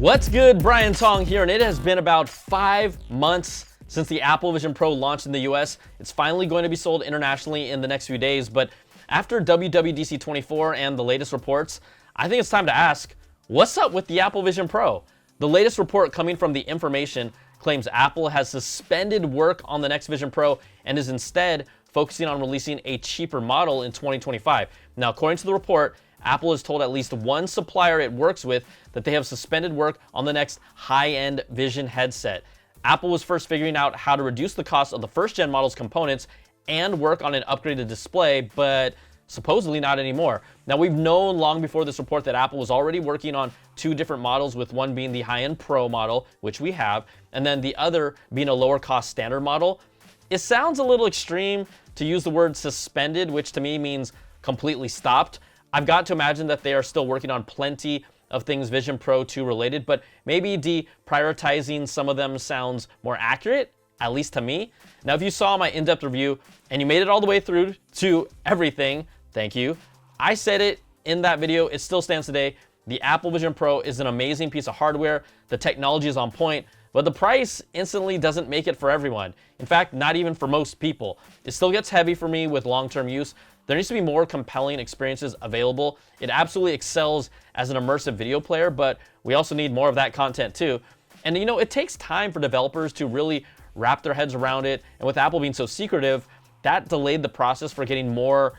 What's good? Brian Tong here, and it has been about 5 months since the Apple Vision Pro launched in the US. It's finally going to be sold internationally in the next few days, but after WWDC 24 and the latest reports, I think it's time to ask, what's up with the Apple Vision Pro? The latest report coming from The Information claims Apple has suspended work on the next Vision Pro and is instead focusing on releasing a cheaper model in 2025. Now, according to the report, Apple has told at least one supplier it works with that they have suspended work on the next high-end Vision headset. Apple was first figuring out how to reduce the cost of the first-gen model's components and work on an upgraded display, but supposedly not anymore. Now, we've known long before this report that Apple was already working on 2 different models, with one being the high-end Pro model, which we have, and then the other being a lower-cost standard model. It sounds a little extreme to use the word suspended, which to me means completely stopped. I've got to imagine that they are still working on plenty of things Vision Pro 2 related, but maybe deprioritizing some of them sounds more accurate, at least to me. Now, if you saw my in-depth review and you made it all the way through to everything, thank you. I said it in that video, it still stands today. The Apple Vision Pro is an amazing piece of hardware. The technology is on point, but the price instantly doesn't make it for everyone. In fact, not even for most people. It still gets heavy for me with long-term use. There needs to be more compelling experiences available. It absolutely excels as an immersive video player, but we also need more of that content too. And you know, it takes time for developers to really wrap their heads around it. And with Apple being so secretive, that delayed the process for getting more,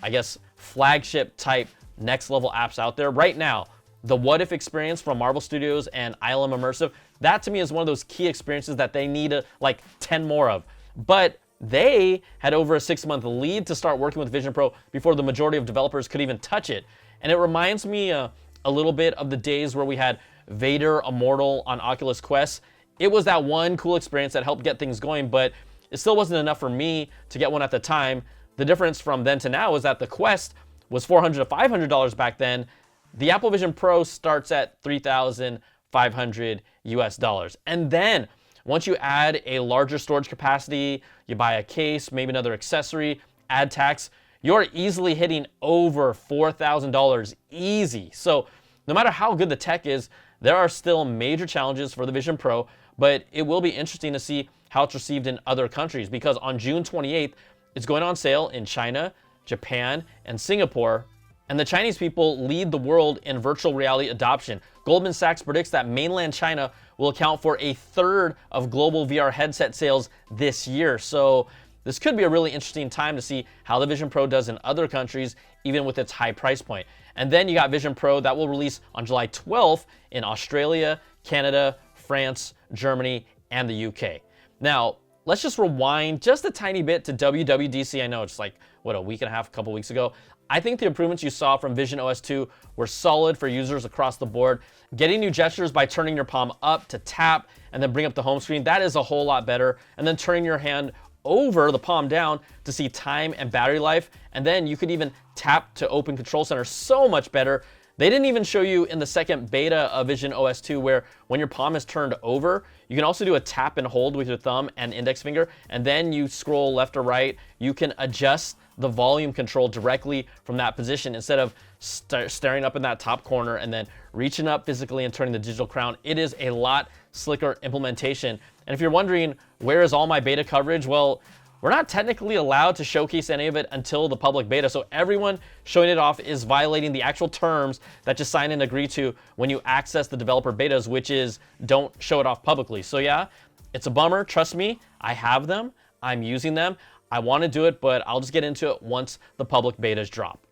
I guess, flagship type next level apps out there. Right now, the What If experience from Marvel Studios and ILM Immersive, that to me is one of those key experiences that they need like 10 more of. But they had over a 6-month lead to start working with Vision Pro before the majority of developers could even touch it. And it reminds me a little bit of the days where we had Vader Immortal on Oculus Quest. It was that one cool experience that helped get things going, but it still wasn't enough for me to get one at the time. The difference from then to now is that the Quest was $400 to $500 back then. The Apple Vision Pro starts at $3,500 US. And then once you add a larger storage capacity, you buy a case, maybe another accessory, add tax, you're easily hitting over $4,000 easy. So no matter how good the tech is, there are still major challenges for the Vision Pro, but it will be interesting to see how it's received in other countries, because on June 28th, it's going on sale in China, Japan, and Singapore. And the Chinese people lead the world in virtual reality adoption. Goldman Sachs predicts that mainland China will account for 1/3 of global VR headset sales this year. So this could be a really interesting time to see how the Vision Pro does in other countries, even with its high price point. And then you got Vision Pro that will release on July 12th in Australia, Canada, France, Germany, and the UK. Now, let's just rewind just a tiny bit to WWDC. I know it's like, a week and a half, a couple weeks ago. I think the improvements you saw from visionOS 2 were solid for users across the board. Getting new gestures by turning your palm up to tap and then bring up the home screen, that is a whole lot better. And then turning your hand over the palm down to see time and battery life. And then you could even tap to open Control Center, so much better. They didn't even show you in the second beta of visionOS 2 where when your palm is turned over, you can also do a tap and hold with your thumb and index finger, and then you scroll left or right. You can adjust the volume control directly from that position instead of staring up in that top corner and then reaching up physically and turning the digital crown. It is a lot slicker implementation. And if you're wondering, where is all my beta coverage? Well, we're not technically allowed to showcase any of it until the public beta, so everyone showing it off is violating the actual terms that you sign and agree to when you access the developer betas, which is don't show it off publicly. So yeah, it's a bummer. Trust me, I have them. I'm using them. I want to do it, but I'll just get into it once the public betas drop.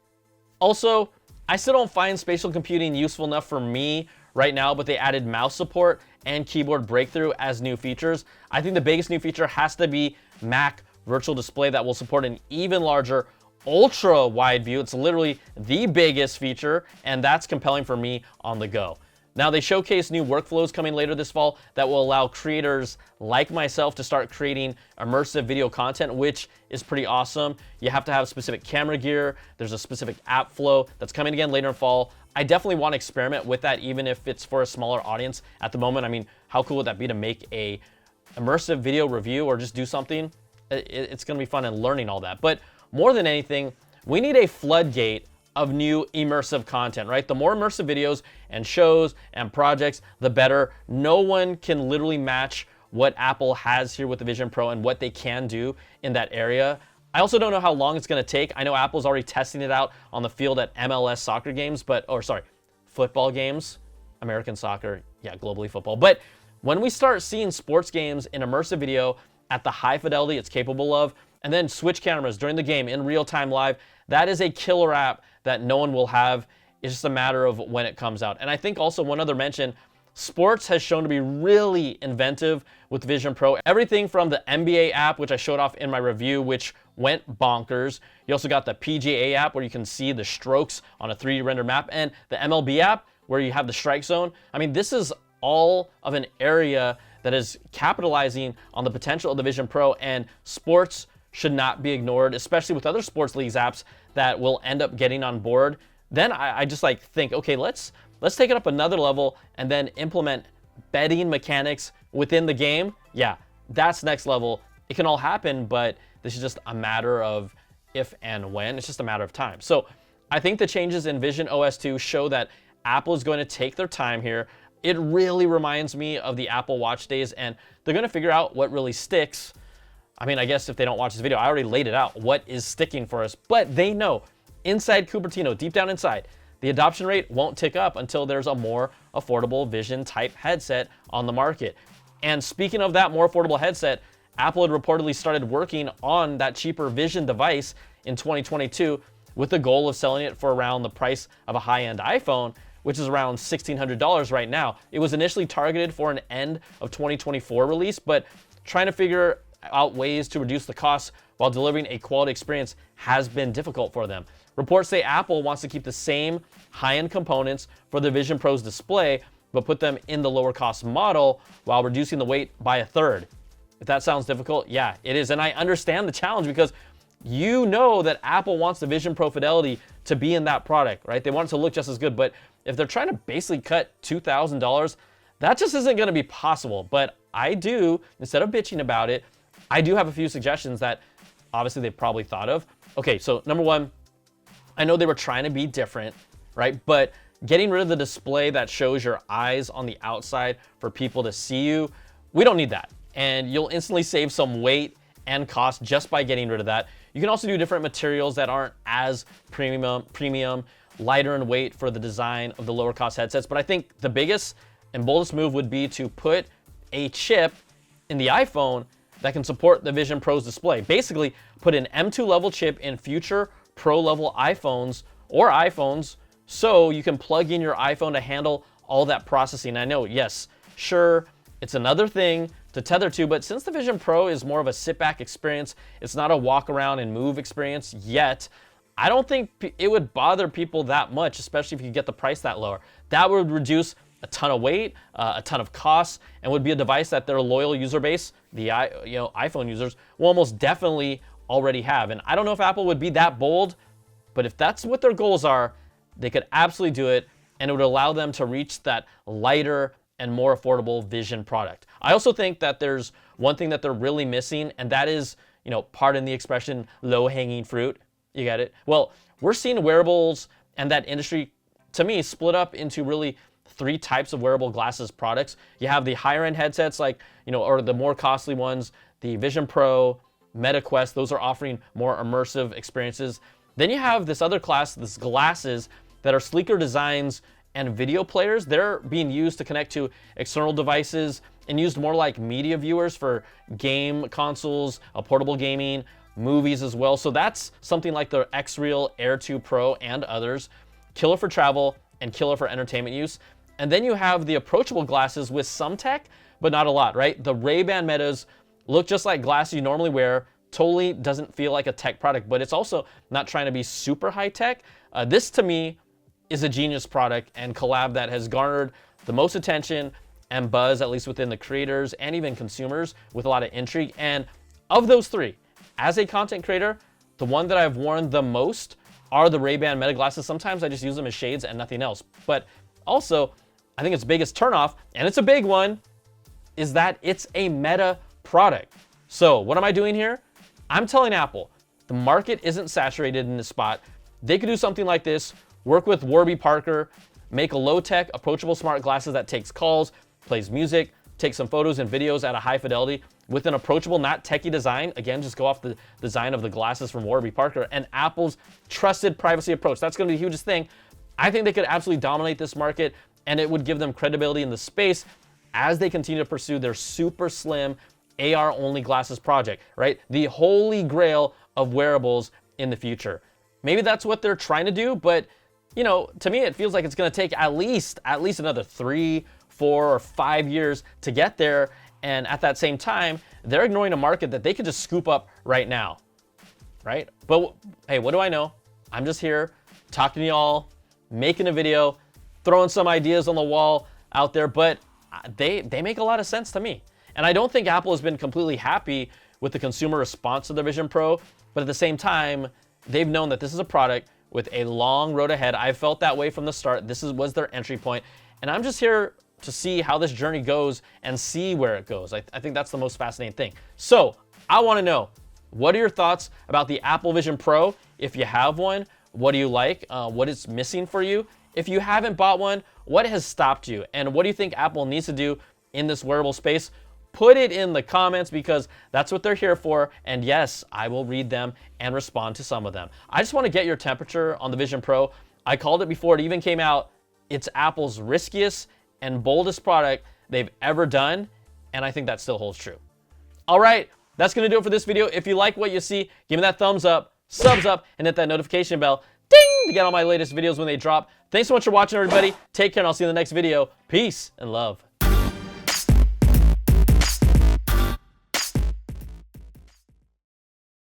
Also, I still don't find spatial computing useful enough for me right now, but they added mouse support and keyboard breakthrough as new features. I think the biggest new feature has to be Mac Virtual Display that will support an even larger ultra wide view. It's literally the biggest feature, and that's compelling for me on the go. Now, they showcase new workflows coming later this fall that will allow creators like myself to start creating immersive video content, which is pretty awesome. You have to have specific camera gear. There's a specific app flow that's coming again later in fall. I definitely want to experiment with that, even if it's for a smaller audience at the moment. I mean, how cool would that be to make a immersive video review or just do something? It's going to be fun and learning all that. But more than anything, we need a floodgate of new immersive content, right? The more immersive videos and shows and projects, the better. No one can literally match what Apple has here with the Vision Pro and what they can do in that area. I also don't know how long it's going to take. I know Apple's already testing it out on the field at MLS soccer games, football games, American soccer, yeah, globally football. But when we start seeing sports games in immersive video at the high fidelity it's capable of, and then switch cameras during the game in real time live, that is a killer app that no one will have. It's just a matter of when it comes out. And I think also one other mention, sports has shown to be really inventive with Vision Pro. Everything from the NBA app, which I showed off in my review, which went bonkers. You also got the PGA app where you can see the strokes on a 3D render map, and the MLB app where you have the strike zone. I mean, this is all of an area that is capitalizing on the potential of the Vision Pro, and sports should not be ignored, especially with other sports leagues apps that will end up getting on board. Then I just like think, okay, let's take it up another level and then implement betting mechanics within the game. Yeah, that's next level. It can all happen, but this is just a matter of if and when. It's just a matter of time. So I think the changes in visionOS 2 show that Apple is going to take their time here. It really reminds me of the Apple Watch days, and they're going to figure out what really sticks. I mean, I guess if they don't watch this video, I already laid it out, what is sticking for us. But they know, inside Cupertino, deep down inside, the adoption rate won't tick up until there's a more affordable Vision type headset on the market. And speaking of that more affordable headset, Apple had reportedly started working on that cheaper Vision device in 2022 with the goal of selling it for around the price of a high-end iPhone, which is around $1,600 right now. It was initially targeted for an end of 2024 release, but trying to figure out ways to reduce the costs while delivering a quality experience has been difficult for them. Reports say Apple wants to keep the same high-end components for the Vision Pro's display, but put them in the lower cost model while reducing the weight by a third. If that sounds difficult, yeah, it is. And I understand the challenge because you know that Apple wants the Vision Pro fidelity to be in that product, right? They want it to look just as good, but if they're trying to basically cut $2,000, that just isn't going to be possible. But I do, instead of bitching about it, I do have a few suggestions that obviously they've probably thought of. Okay, so number one, I know they were trying to be different, right? But getting rid of the display that shows your eyes on the outside for people to see you, we don't need that. And you'll instantly save some weight and cost just by getting rid of that. You can also do different materials that aren't as premium, lighter in weight for the design of the lower cost headsets. But I think the biggest and boldest move would be to put a chip in the iPhone that can support the Vision Pro's display. Basically, put an M2 level chip in future Pro level iPhones or iPhones so you can plug in your iPhone to handle all that processing. I know, yes, sure, it's another thing to tether to, but since the Vision Pro is more of a sit back experience, it's not a walk around and move experience yet, I don't think it would bother people that much, especially if you get the price that lower. That would reduce a ton of weight, a ton of costs, and would be a device that their loyal user base, the iPhone users, will almost definitely already have. And I don't know if Apple would be that bold, but if that's what their goals are, they could absolutely do it, and it would allow them to reach that lighter and more affordable Vision product. I also think that there's one thing that they're really missing, and that is, pardon the expression, low-hanging fruit. You get it? Well, we're seeing wearables and that industry, to me, split up into really three types of wearable glasses products. You have the higher end headsets like, or the more costly ones, the Vision Pro, Meta Quest, those are offering more immersive experiences. Then you have this other class, this glasses that are sleeker designs and video players. They're being used to connect to external devices and used more like media viewers for game consoles, portable gaming, movies as well. So that's something like the X-Real Air 2 Pro and others. Killer for travel and killer for entertainment use. And then you have the approachable glasses with some tech, but not a lot, right? The Ray-Ban Metas look just like glasses you normally wear. Totally doesn't feel like a tech product, but it's also not trying to be super high tech. This to me is a genius product and collab that has garnered the most attention and buzz, at least within the creators and even consumers, with a lot of intrigue. And of those three, as a content creator, the one that I've worn the most are the Ray-Ban Meta glasses. Sometimes I just use them as shades and nothing else. But also, I think its biggest turnoff, and it's a big one, is that it's a Meta product. So what am I doing here? I'm telling Apple, the market isn't saturated in this spot. they could do something like this, work with Warby Parker, make a low-tech, approachable smart glasses that takes calls, plays music, takes some photos and videos at a high fidelity with an approachable, not techie design. Again, just go off the design of the glasses from Warby Parker and Apple's trusted privacy approach. That's going to be the hugest thing. I think they could absolutely dominate this market, and it would give them credibility in the space as they continue to pursue their super slim AR-only glasses project, right? The holy grail of wearables in the future. Maybe that's what they're trying to do, but you know, to me, it feels like it's going to take at least another 3, 4, or 5 years to get there. And at that same time, they're ignoring a market that they could just scoop up right now, right? But hey, what do I know? I'm just here talking to y'all, making a video, throwing some ideas on the wall out there, but they make a lot of sense to me. And I don't think Apple has been completely happy with the consumer response to the Vision Pro, but at the same time, they've known that this is a product with a long road ahead. I felt that way from the start. This was their entry point. And I'm just here to see how this journey goes and see where it goes. I think that's the most fascinating thing. So I want to know, what are your thoughts about the Apple Vision Pro? If you have one, what do you like? What is missing for you? If you haven't bought one, what has stopped you? And what do you think Apple needs to do in this wearable space? Put it in the comments because that's what they're here for. And yes, I will read them and respond to some of them. I just want to get your temperature on the Vision Pro. I called it before it even came out. It's Apple's riskiest and boldest product they've ever done. And I think that still holds true. All right, that's going to do it for this video. If you like what you see, give me that thumbs up, subs up, and hit that notification bell, ding, to get all my latest videos when they drop. Thanks so much for watching, everybody. Take care, and I'll see you in the next video. Peace and love.